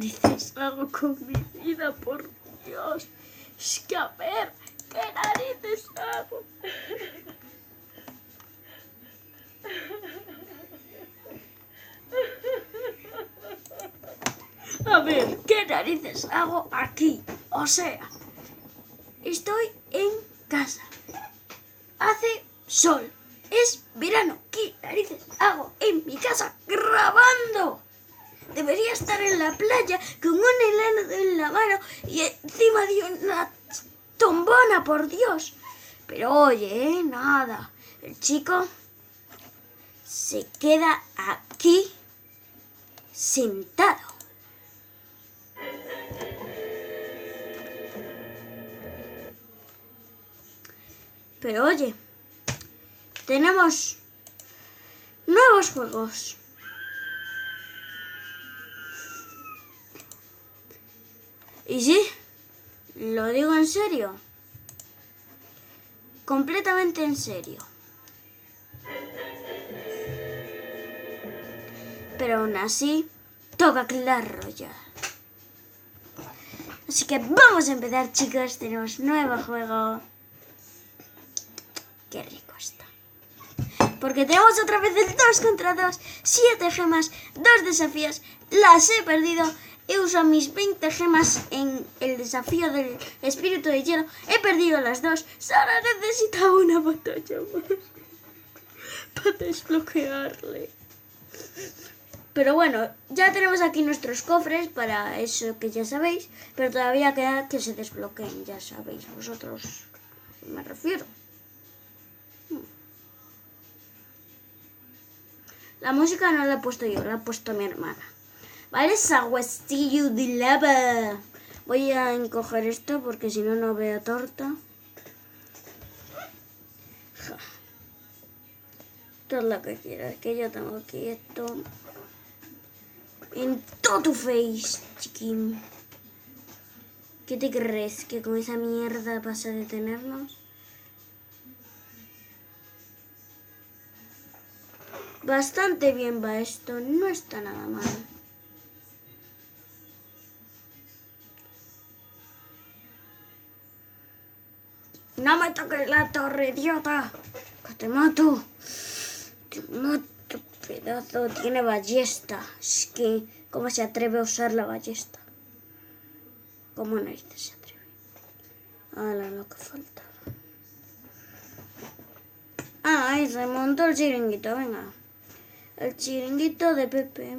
narices hago con mi vida, por Dios? Es que a ver, ¿qué narices hago? A ver, ¿qué narices hago aquí? O sea, estoy en casa. Hace sol. Es verano. ¿Qué narices hago en mi casa grabando? Debería estar en la playa con un helado en la mano y encima de una tombona, por Dios. Pero oye, nada. El chico se queda aquí sentado. Pero oye, tenemos nuevos juegos. Y sí, lo digo en serio. Completamente en serio. Pero aún así, toca claro ya. Así que vamos a empezar, chicos. Tenemos nuevo juego. Qué rico está. Porque tenemos otra vez el 2 contra 2. 7 gemas, 2 desafíos. Las he perdido. He usado mis 20 gemas en el desafío del espíritu de hielo. He perdido las 2. Sara necesita una batalla más para desbloquearle. Pero bueno, ya tenemos aquí nuestros cofres para eso que ya sabéis. Pero todavía queda que se desbloqueen. Ya sabéis vosotros a qué me refiero. La música no la he puesto yo, la ha puesto mi hermana. Vale, saguestillo de lava. Voy a encoger esto porque si no, no veo torta. Esto es lo que quieras, que yo tengo aquí esto. En todo tu face, chiquín. ¿Qué te crees? ¿Que con esa mierda vas a detenernos? Bastante bien va esto, no está nada mal. ¡No me toques la torre, idiota! ¡Que te mato! ¡Te mato, pedazo! Tiene ballesta. Es que, ¿cómo se atreve a usar la ballesta? ¿Cómo narices se atreve? ¡Hala, lo que faltaba! ¡Ah, ahí se montó el chiringuito! Venga. El chiringuito de Pepe.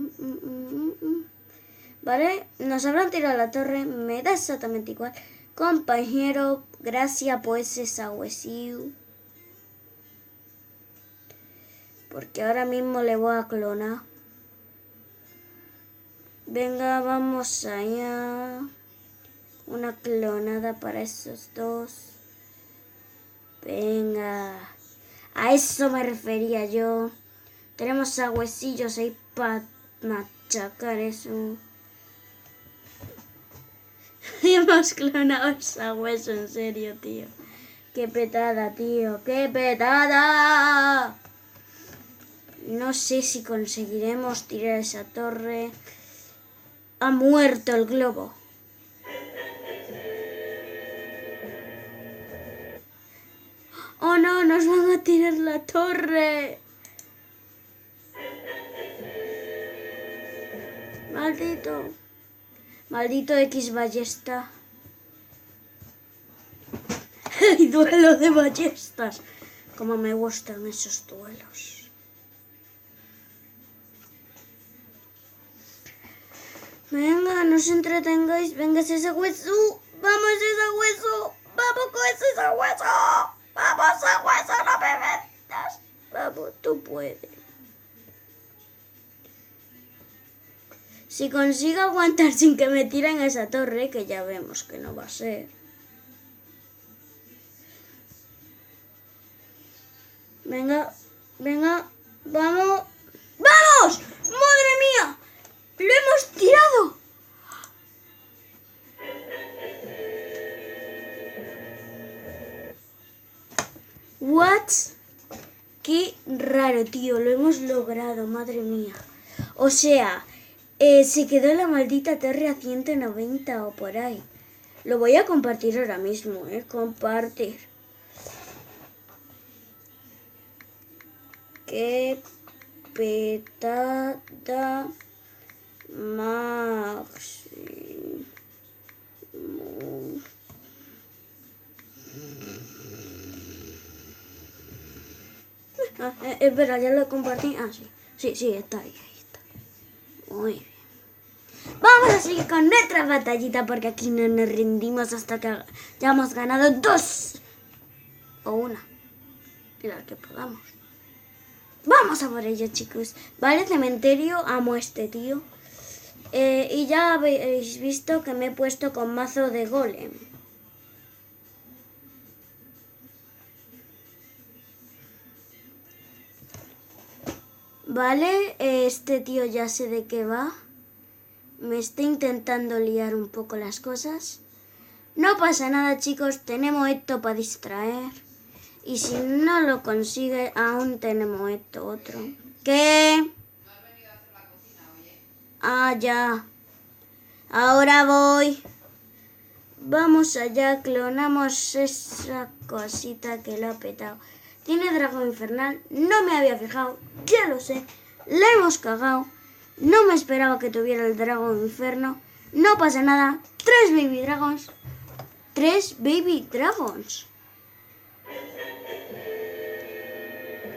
Vale, nos habrán tirado a la torre. Me da exactamente igual. Compañero, gracias por ese sahuesío. Porque ahora mismo le voy a clonar. Venga, vamos allá. Una clonada para esos dos. Venga. A eso me refería yo. Tenemos sahuesillos ahí para machacar eso. Hemos clonado el sahueso, en serio, tío. ¡Qué petada, tío! ¡Qué petada! No sé si conseguiremos tirar esa torre. Ha muerto el globo. ¡Oh, no! ¡Nos van a tirar la torre! ¡Maldito! Maldito X ballesta. ¡Hay duelo de ballestas! Como me gustan esos duelos. Venga, no os entretengáis. Venga, ese hueso. ¡Vamos, ese hueso! ¡Vamos con ese hueso! ¡Vamos, ese hueso! ¡No me vendas! Vamos, tú puedes. Si consigo aguantar sin que me tiren a esa torre, que ya vemos que no va a ser. Venga, venga, vamos. ¡Vamos! ¡Madre mía! ¡Lo hemos tirado! ¿What? Qué raro, tío. Lo hemos logrado, madre mía. O sea, Se quedó la maldita torre a 190 o por ahí. Lo voy a compartir ahora mismo, compartir. Qué petada máximo. Espera, ya lo compartí. Ah, sí. Sí, está ahí, está. Muy bien. Vamos a seguir con nuestra batallita porque aquí no nos rendimos hasta que ya hemos ganado 2 o 1. Las que podamos. Vamos a por ello, chicos. Vale, cementerio, amo a este tío. Y ya habéis visto que me he puesto con mazo de golem. Vale, este tío ya sé de qué va. Me está intentando liar un poco las cosas. No pasa nada, chicos, tenemos esto para distraer. Y si no lo consigue, aún tenemos esto otro. ¿Qué? Ah, ya. Ahora voy. Vamos allá, clonamos esa cosita que lo ha petado. Tiene dragón infernal, no me había fijado, ya lo sé. La hemos cagado. No me esperaba que tuviera el dragón inferno. No pasa nada. 3 baby dragons. 3 baby dragons.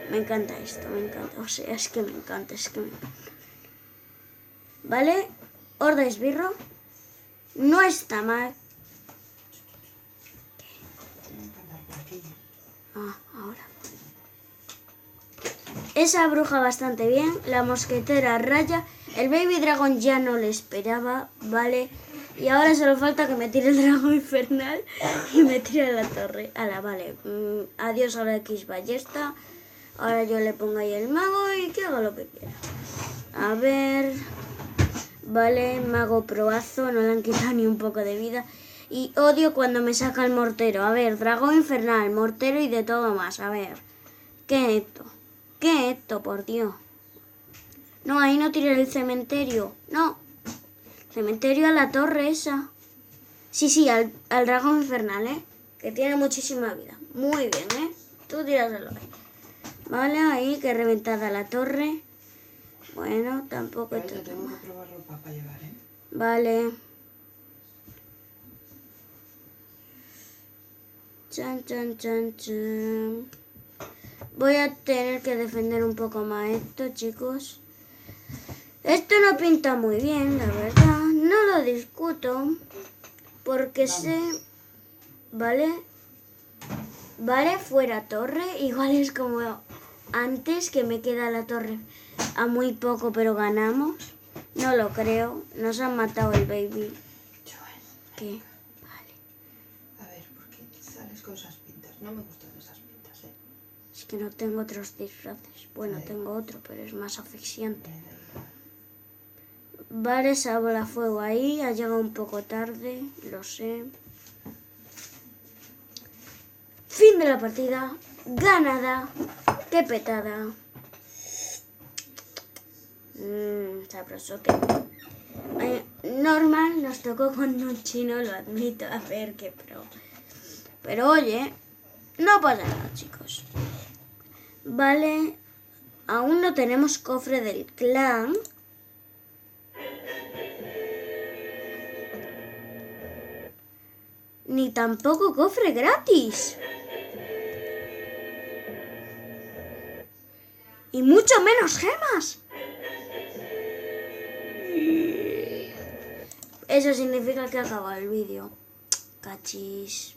Me encanta esto, me encanta. O sea, es que me encanta, Vale, horda esbirro. No está mal. Ah, ahora. Esa bruja bastante bien. La mosquetera raya. El baby dragón ya no le esperaba, ¿vale? Y ahora solo falta que me tire el dragón infernal y me tire la torre. Vale. Adiós a la X ballesta. Ahora yo le pongo ahí el mago y que haga lo que quiera. A ver. Vale, mago proazo. No le han quitado ni un poco de vida. Y odio cuando me saca el mortero. A ver, dragón infernal, mortero y de todo más. A ver. ¿Qué es esto? ¿Qué es esto, por Dios? No, ahí no tiré el cementerio. No. Cementerio a la torre esa. Sí, al dragón infernal, que tiene muchísima vida. Muy bien, Tú tíraselo ahí. Vale, ahí, que reventada la torre. Bueno, tampoco... Vale, tengo que probar ropa para llevar, Vale. Chan. Voy a tener que defender un poco más esto, chicos. Esto no pinta muy bien, la verdad. No lo discuto. Porque sé... ¿Vale? Vale, fuera torre. Igual es como antes, que me queda la torre a muy poco, pero ganamos. No lo creo. Nos han matado el baby. ¿Qué? Vale. A ver, ¿por qué sales con esas pintas? No me gustan esas pintas, Es que no tengo otros disfraces. Bueno, tengo otro, pero es más asfixiante. Vale, esa bola fuego ahí. Ha llegado un poco tarde, lo sé. Fin de la partida. Ganada. Qué petada. Sabrosote. Normal, nos tocó con un chino, lo admito. A ver qué pro. Pero oye, no pasa nada, chicos. Vale. Aún no tenemos cofre del clan. Ni tampoco cofre gratis. Y mucho menos gemas. Eso significa que ha acabado el vídeo. Cachis.